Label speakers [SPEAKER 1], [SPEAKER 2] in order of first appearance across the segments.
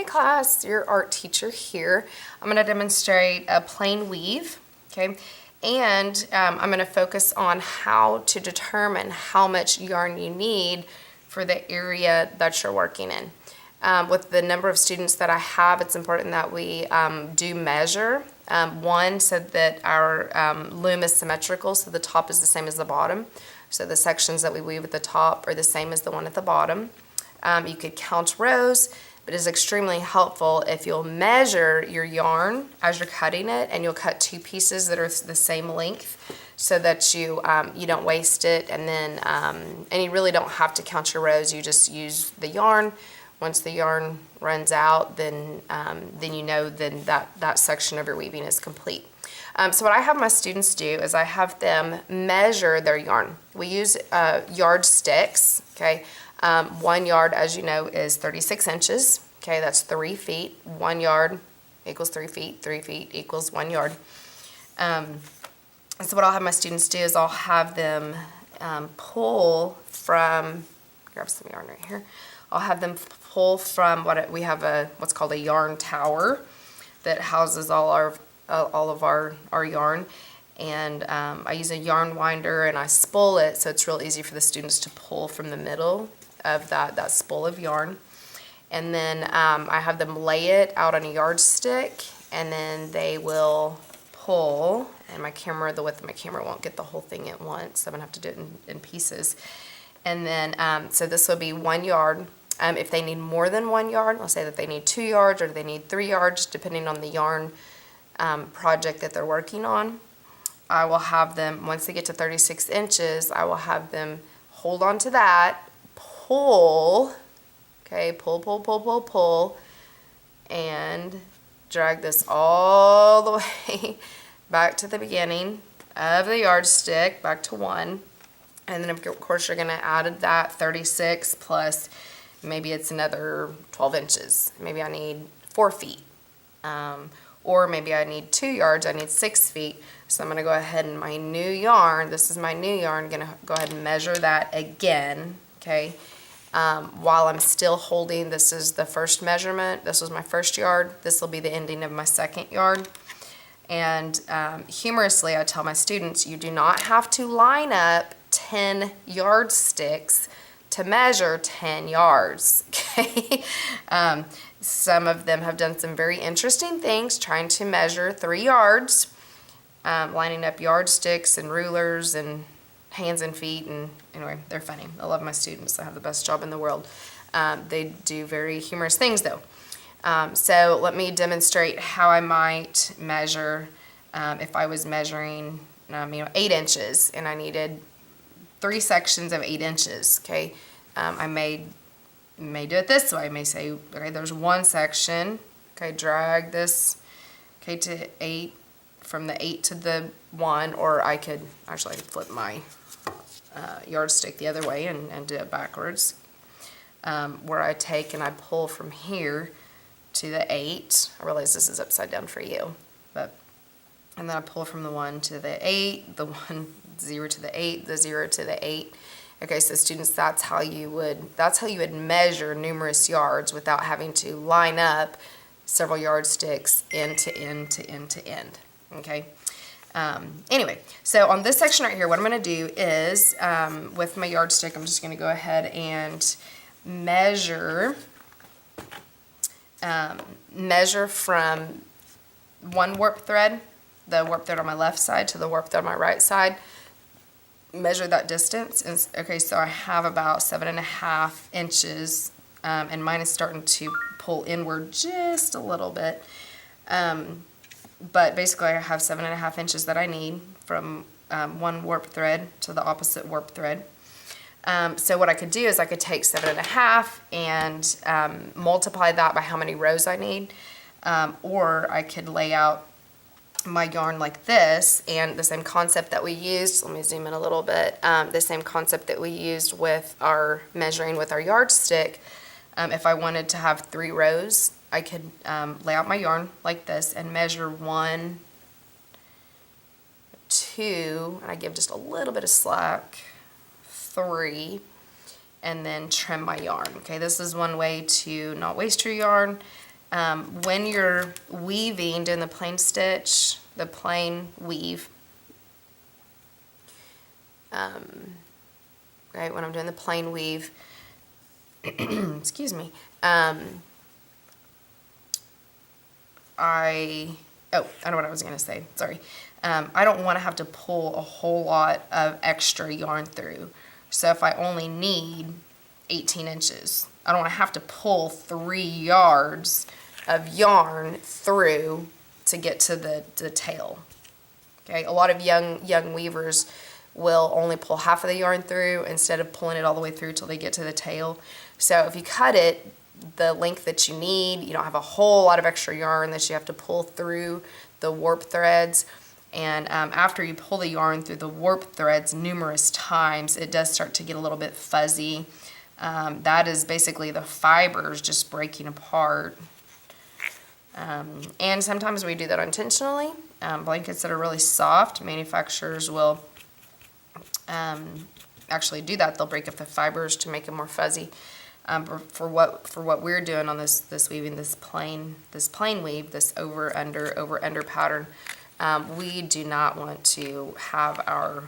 [SPEAKER 1] Hey class, your art teacher here. I'm going to demonstrate a plain weave, okay? And I'm going to focus on how to determine how much yarn you need for the area that you're working in. With the number of students that I have, it's important that we do measure. One, so that our loom is symmetrical, so the top is the same as the bottom. So the sections that we weave at the top are the same as the one at the bottom. You could count rows, but it's extremely helpful if you'll measure your yarn as you're cutting it, and you'll cut two pieces that are the same length so that you don't waste it, and then and you really don't have to count your rows. You just use the yarn. Once the yarn runs out, then you know then that section of your weaving is complete. So what I have my students do is I have them measure their yarn. We use yardsticks, okay? 1 yard, as you know, is 36 inches. Okay, that's 3 feet. 1 yard equals 3 feet. 3 feet equals 1 yard. So what I'll have my students do is I'll have them pull from, grab some yarn right here. I'll have them pull from we have what's called a yarn tower that houses all of our yarn. And I use a yarn winder and I spool it, so it's real easy for the students to pull from the middle of that spool of yarn. And then I have them lay it out on a yardstick, and then they will pull, and the width of my camera won't get the whole thing at once, so I'm gonna have to do it in pieces. And then, so this will be 1 yard. If they need more than 1 yard, I'll say that they need 2 yards or they need 3 yards, depending on the yarn project that they're working on. I will have them, once they get to 36 inches, I will have them hold on to that, pull, okay, pull, and drag this all the way back to the beginning of the yardstick, back to 1. And then of course you're gonna add that 36 plus, maybe it's another 12 inches. Maybe I need 4 feet. Or maybe I need 2 yards, I need 6 feet. So I'm gonna go ahead and my new yarn, this is my new yarn, I'm gonna go ahead and measure that again, okay? While I'm still holding, this is the first measurement, this was my first yard, this will be the ending of my second yard. And humorously, I tell my students, you do not have to line up 10 yardsticks to measure 10 yards, okay? Some of them have done some very interesting things trying to measure 3 yards, lining up yardsticks and rulers and hands and feet, and anyway, they're funny. I love my students. I have the best job in the world. They do very humorous things though. So let me demonstrate how I might measure if I was measuring 8 inches and I needed 3 sections of 8 inches, okay? I may do it this way. I may say, okay, there's 1 section, okay, drag this, okay, to 8, from the 8 to the 1, or I could flip my yardstick the other way and do it backwards, where I take and I pull from here to the 8. I realize this is upside down for you, and then I pull from the 1 to the 8, the 0 to the 8, the 0 to the 8. Okay, so students, that's how you would measure numerous yards without having to line up several yardsticks end to end to end to end. Okay. Anyway, so on this section right here, what I'm going to do is with my yardstick, I'm just going to go ahead and measure from one warp thread, the warp thread on my left side, to the warp thread on my right side. Measure that distance. And, okay, so I have about 7.5 inches, and mine is starting to pull inward just a little bit. But basically I have 7.5 inches that I need from one warp thread to the opposite warp thread. So what I could do is I could take 7.5 and multiply that by how many rows I need, or I could lay out my yarn like this, and the same concept that we used, let me zoom in a little bit, the same concept that we used with our measuring with our yardstick. If I wanted to have 3 rows, I could lay out my yarn like this and measure 1, 2, and I give just a little bit of slack, 3, and then trim my yarn. Okay, this is one way to not waste your yarn When you're weaving, doing the plain stitch, the plain weave, right, when I'm doing the plain weave, excuse me, I know what I was going to say, sorry. I don't want to have to pull a whole lot of extra yarn through. So if I only need 18 inches, I don't want to have to pull 3 yards of yarn through to get to the tail. Okay, a lot of young weavers will only pull half of the yarn through instead of pulling it all the way through till they get to the tail. So if you cut it the length that you need, you don't have a whole lot of extra yarn that you have to pull through the warp threads. And after you pull the yarn through the warp threads numerous times, it does start to get a little bit fuzzy. That is basically the fibers just breaking apart. And sometimes we do that intentionally. Blankets that are really soft, manufacturers will actually do that. They'll break up the fibers to make them more fuzzy. For what we're doing on this weaving, this plain weave, this over under pattern, we do not want to have our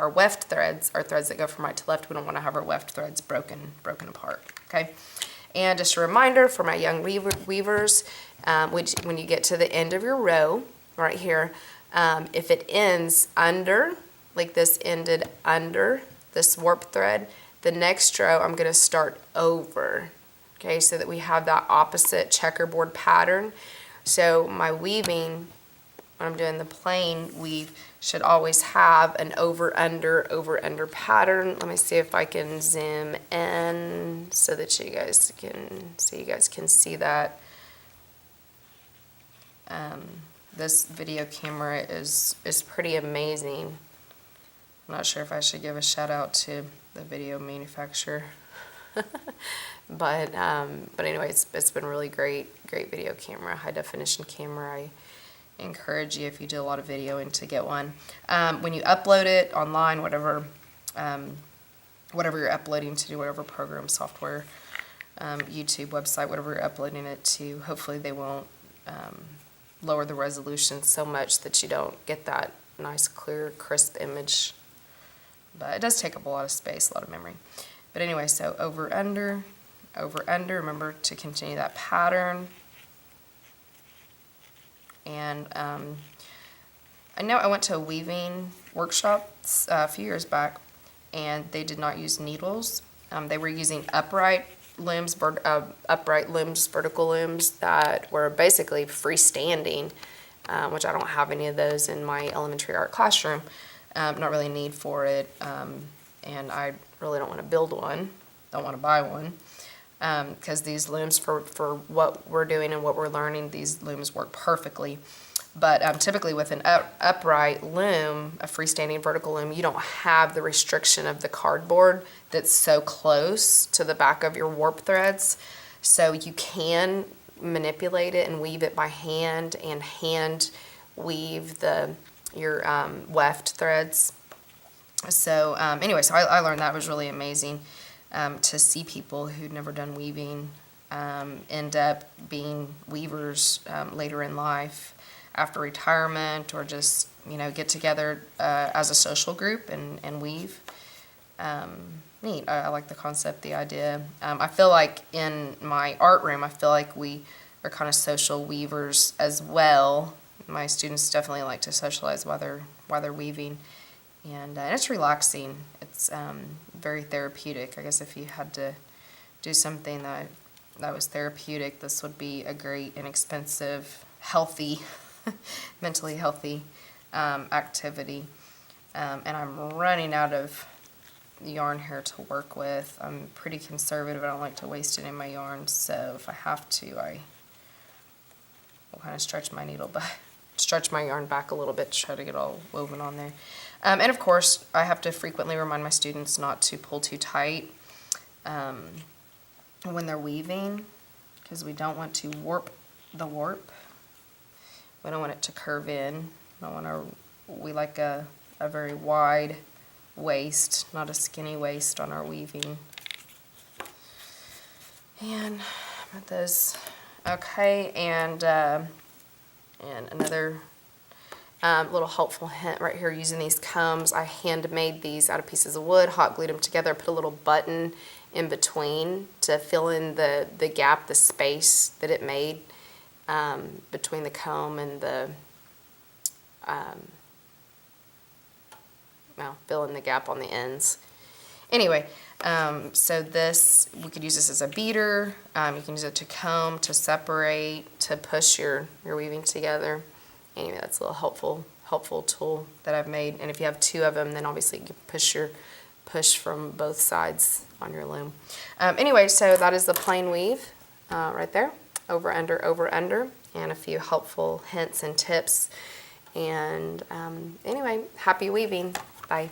[SPEAKER 1] weft threads, our threads that go from right to left. We don't want to have our weft threads broken apart. Okay. And just a reminder for my young weavers, when you get to the end of your row, right here, if it ends under, like this ended under this warp thread, the next row I'm going to start over, okay, so that we have that opposite checkerboard pattern. So my weaving, when I'm doing the plain weave, should always have an over under pattern. Let me see if I can zoom in so that you guys can see that. This video camera is pretty amazing. I'm not sure if I should give a shout out to the video manufacturer. But anyway, it's been really great video camera, high definition camera. I encourage you, if you do a lot of videoing, to get one. When you upload it online, whatever you're uploading to, whatever program, software, YouTube, website, whatever you're uploading it to, hopefully they won't lower the resolution so much that you don't get that nice, clear, crisp image. But it does take up a lot of space, a lot of memory. But anyway, so over, under, remember to continue that pattern. And I know I went to a weaving workshop a few years back, and they did not use needles. They were using upright looms, vertical looms that were basically freestanding, which I don't have any of those in my elementary art classroom. Not really a need for it, and I really don't want to build one, don't want to buy one, because these looms, for what we're doing and what we're learning, these looms work perfectly. But typically with an upright loom, a freestanding vertical loom, you don't have the restriction of the cardboard that's so close to the back of your warp threads. So you can manipulate it and weave it by hand and hand weave your weft threads. So anyway, so I learned that was really amazing to see people who'd never done weaving end up being weavers later in life, after retirement, or just get together as a social group and weave. Neat. I like the concept, the idea. I feel like in my art room, I feel like we are kind of social weavers as well. My students definitely like to socialize while they're weaving, and it's relaxing. It's very therapeutic. I guess if you had to do something that was therapeutic, this would be a great, inexpensive, healthy, mentally healthy activity. And I'm running out of yarn here to work with. I'm pretty conservative. I don't like to waste any of my yarn, so if I have to, I will kind of stretch my yarn back a little bit to try to get all woven on there. And of course, I have to frequently remind my students not to pull too tight when they're weaving, because we don't want to warp the warp. We don't want it to curve in. We like a very wide waist, not a skinny waist on our weaving. And put those, okay, and another little helpful hint right here, using these combs. I handmade these out of pieces of wood, hot glued them together, put a little button in between to fill in the gap, the space that it made between the comb and the, well, fill in the gap on the ends. Anyway, so this, we could use this as a beater. You can use it to comb, to separate, to push your weaving together. Anyway, that's a little helpful tool that I've made. And if you have two of them, then obviously you can push from both sides on your loom. Anyway, so that is the plain weave right there. Over, under, and a few helpful hints and tips. And anyway, happy weaving. Bye.